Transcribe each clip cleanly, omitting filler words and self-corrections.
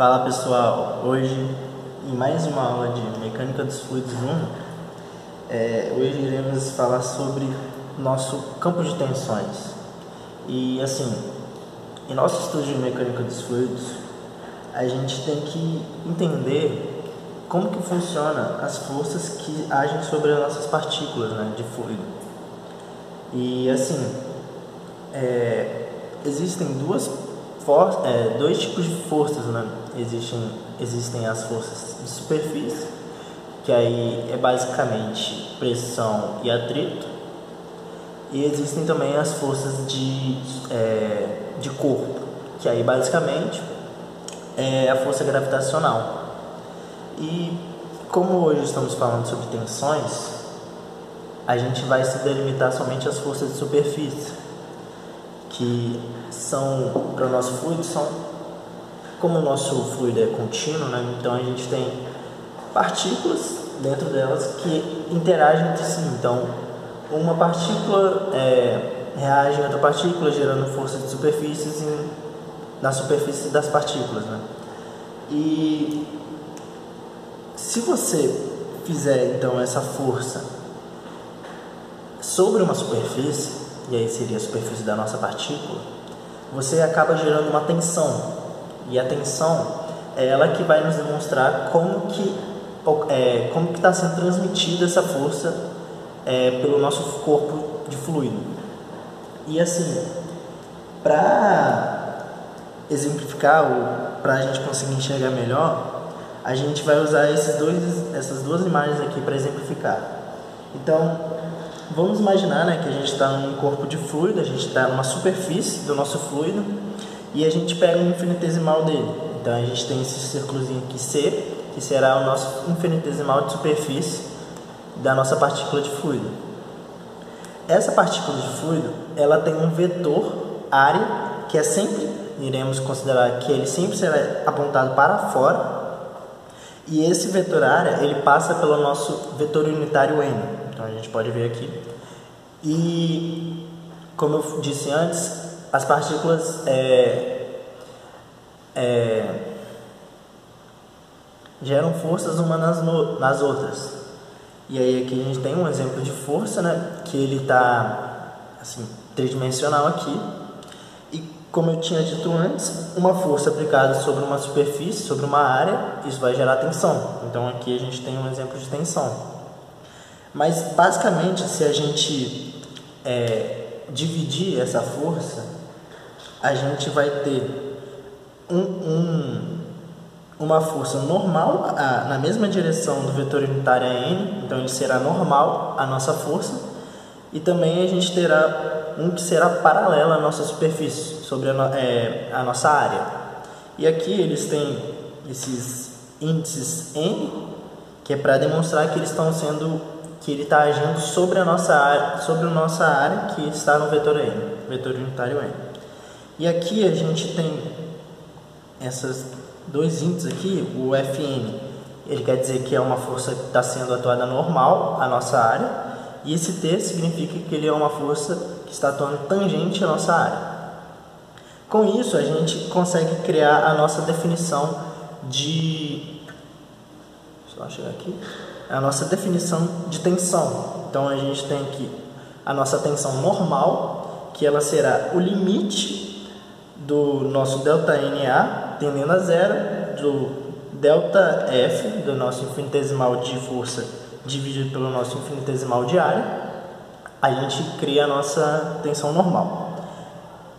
Fala pessoal, hoje em mais uma aula de Mecânica dos Fluidos 1, hoje iremos falar sobre nosso campo de tensões. E assim, em nosso estudo de Mecânica dos Fluidos, a gente tem que entender como que funciona as forças que agem sobre as nossas partículas, né, de fluido. E assim, existem dois tipos de forças, né? Existem as forças de superfície, que aí é basicamente pressão e atrito, e existem também as forças de corpo, que aí basicamente é a força gravitacional. E como hoje estamos falando sobre tensões, a gente vai se delimitar somente às forças de superfície, que são, para o nosso fluido, como o nosso fluido é contínuo, né? Então a gente tem partículas dentro delas que interagem entre si. Então uma partícula reage a outra partícula, gerando forças de superfícies na superfície das partículas, né? E se você fizer então essa força sobre uma superfície, e aí seria a superfície da nossa partícula, você acaba gerando uma tensão. E a tensão é ela que vai nos demonstrar como que está sendo transmitida essa força pelo nosso corpo de fluido. E assim, para exemplificar, ou para a gente conseguir enxergar melhor, a gente vai usar essas duas imagens aqui para exemplificar. Então, vamos imaginar, né, que a gente está num corpo de fluido, a gente está numa superfície do nosso fluido e a gente pega um infinitesimal dele. Então a gente tem esse círculozinho aqui C, que será o nosso infinitesimal de superfície da nossa partícula de fluido. Essa partícula de fluido, ela tem um vetor área, que iremos considerar que ele sempre será apontado para fora, e esse vetor área, ele passa pelo nosso vetor unitário N. Então a gente pode ver aqui. E como eu disse antes, as partículas geram forças umas nas outras. E aí aqui a gente tem um exemplo de força, né, que ele está assim, tridimensional aqui. E como eu tinha dito antes, uma força aplicada sobre uma superfície, sobre uma área, isso vai gerar tensão. Então aqui a gente tem um exemplo de tensão. Mas basicamente, se a gente dividir essa força, a gente vai ter uma força normal na mesma direção do vetor unitário N, então ele será normal a nossa força, e também a gente terá um que será paralelo à nossa superfície, sobre a nossa área. E aqui eles têm esses índices N, que é para demonstrar que ele está agindo sobre a nossa área que está no vetor N, vetor unitário N. E aqui a gente tem esses dois índices aqui, o Fn, ele quer dizer que é uma força que está sendo atuada normal à nossa área, e esse T significa que ele é uma força que está atuando tangente à nossa área. Com isso, a gente consegue criar a nossa definição a nossa definição de tensão. Então a gente tem aqui a nossa tensão normal, que ela será o limite do nosso ΔNA tendendo a zero, do ΔF, do nosso infinitesimal de força dividido pelo nosso infinitesimal de área, a gente cria a nossa tensão normal.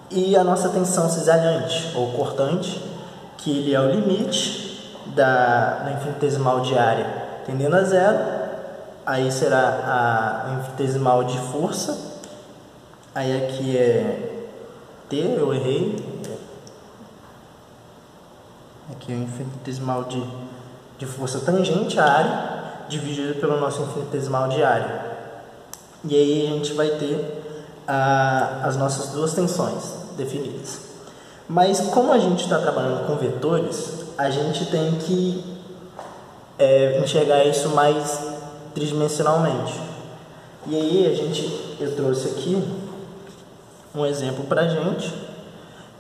E a nossa tensão cisalhante ou cortante, que ele é o limite do infinitesimal de área tendendo a zero, aí será a infinitesimal de força, aí aqui é T, eu errei, aqui é o infinitesimal de força tangente à área, dividido pelo nosso infinitesimal de área. E aí a gente vai ter as nossas duas tensões definidas. Mas como a gente está trabalhando com vetores, a gente tem que enxergar isso mais tridimensionalmente. E aí eu trouxe aqui um exemplo para a gente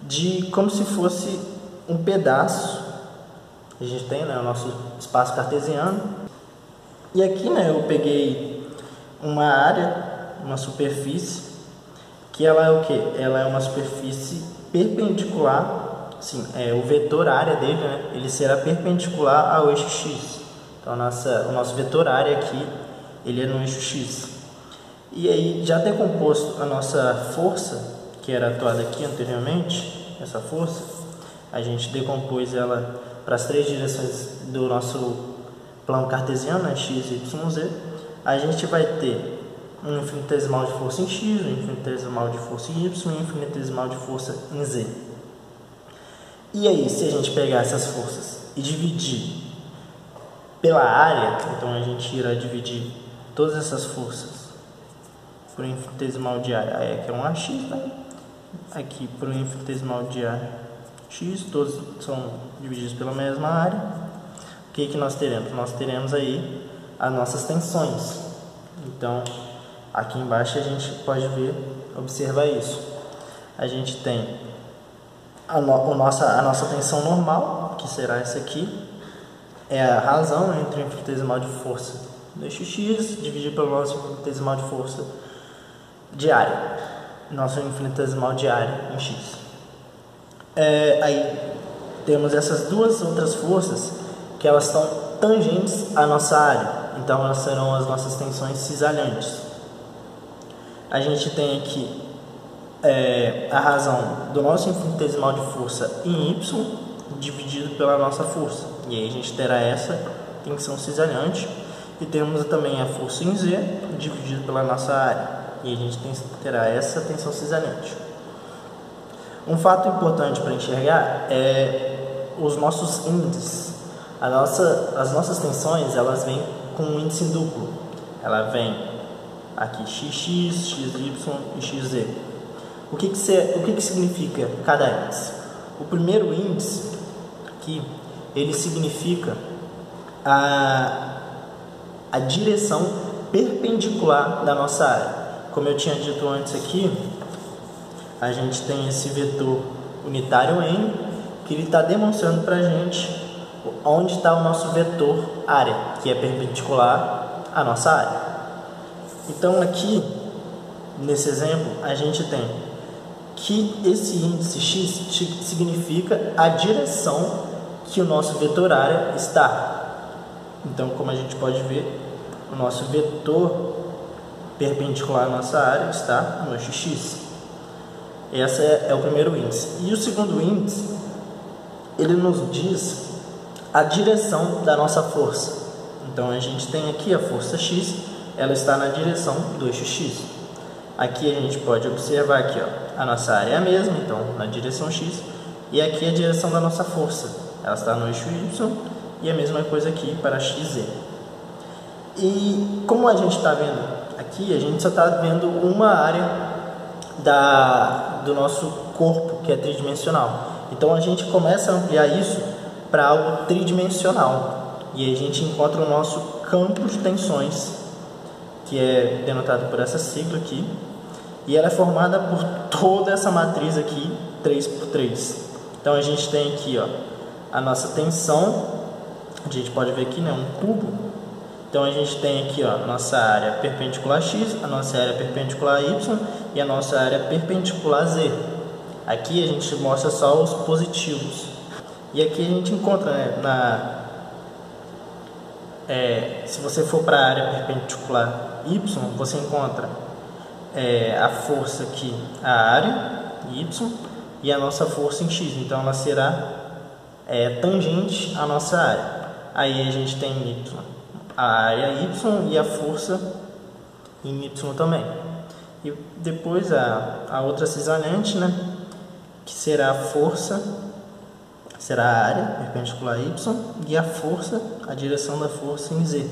de como se fosse um pedaço a gente tem, né, o nosso espaço cartesiano. E aqui, né, eu peguei uma área, uma superfície, que ela é o que? Ela é uma superfície perpendicular, sim, o vetor área dele, né, ele será perpendicular ao eixo x. Então o nosso vetor área aqui, ele é no eixo x. E aí, já decomposto a nossa força, que era atuada aqui anteriormente, essa força, a gente decompôs ela para as três direções do nosso plano cartesiano, né, x, y, z. A gente vai ter um infinitesimal de força em x, um infinitesimal de força em y e um infinitesimal de força em z. E aí, se a gente pegar essas forças e dividir pela área, então a gente irá dividir todas essas forças por um infinitesimal de área, aí aqui é um AX, né? Aqui por um infinitesimal de área X, todos são divididos pela mesma área. O que nós teremos? Nós teremos aí as nossas tensões. Então, aqui embaixo a gente pode ver, observar isso. A gente tem a nossa tensão normal, que será essa aqui, é a razão entre o infinitesimal de força do eixo x dividido pelo nosso infinitesimal de força de área, nosso infinitesimal de área em x. Aí temos essas duas outras forças que elas estão tangentes à nossa área, então elas serão as nossas tensões cisalhantes. A gente tem aqui a razão do nosso infinitesimal de força em y dividido pela nossa força, e aí a gente terá essa tensão cisalhante, e temos também a força em z dividido pela nossa área, e a gente terá essa tensão cisalhante. Um fato importante para enxergar é os nossos índices. As nossas tensões, elas vêm com um índice duplo. Ela vem aqui xx, xy e xz. O que significa cada índice? O primeiro índice aqui, ele significa a direção perpendicular da nossa área. Como eu tinha dito antes aqui, a gente tem esse vetor unitário n, que ele está demonstrando para a gente onde está o nosso vetor área, que é perpendicular à nossa área. Então aqui, nesse exemplo, a gente tem que esse índice x significa a direção que o nosso vetor área está. Então, como a gente pode ver, o nosso vetor perpendicular à nossa área está no eixo x. Esse é o primeiro índice. E o segundo índice, ele nos diz a direção da nossa força. Então a gente tem aqui a força x, ela está na direção do eixo x. Aqui a gente pode observar aqui, ó, a nossa área é a mesma, então na direção x, e aqui a direção da nossa força, ela está no eixo y, e a mesma coisa aqui para xz. E como a gente está vendo aqui, a gente só está vendo uma área do nosso corpo, que é tridimensional. Então a gente começa a ampliar isso para algo tridimensional, e aí a gente encontra o nosso campo de tensões, que é denotado por essa sigla aqui, e ela é formada por toda essa matriz aqui, 3×3. Então a gente tem aqui, ó, a nossa tensão, a gente pode ver aqui, né, um cubo. Então a gente tem aqui, ó, a nossa área perpendicular a x, a nossa área perpendicular a y e a nossa área perpendicular a z. Aqui a gente mostra só os positivos. E aqui a gente encontra, né, se você for para a área perpendicular y, você encontra a força aqui, a área y, e a nossa força em x. Então ela será tangente à nossa área. Aí a gente tem y, a área y e a força em y também. E depois a outra cisalhante, né, que será a força, será a área perpendicular a y, e a força, a direção da força em z.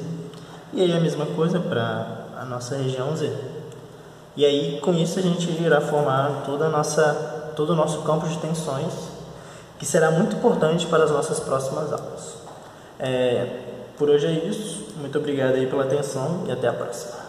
E aí a mesma coisa para a nossa região z. E aí com isso a gente irá formar todo o nosso campo de tensões, que será muito importante para as nossas próximas aulas. Por hoje é isso. Muito obrigado aí pela atenção e até a próxima.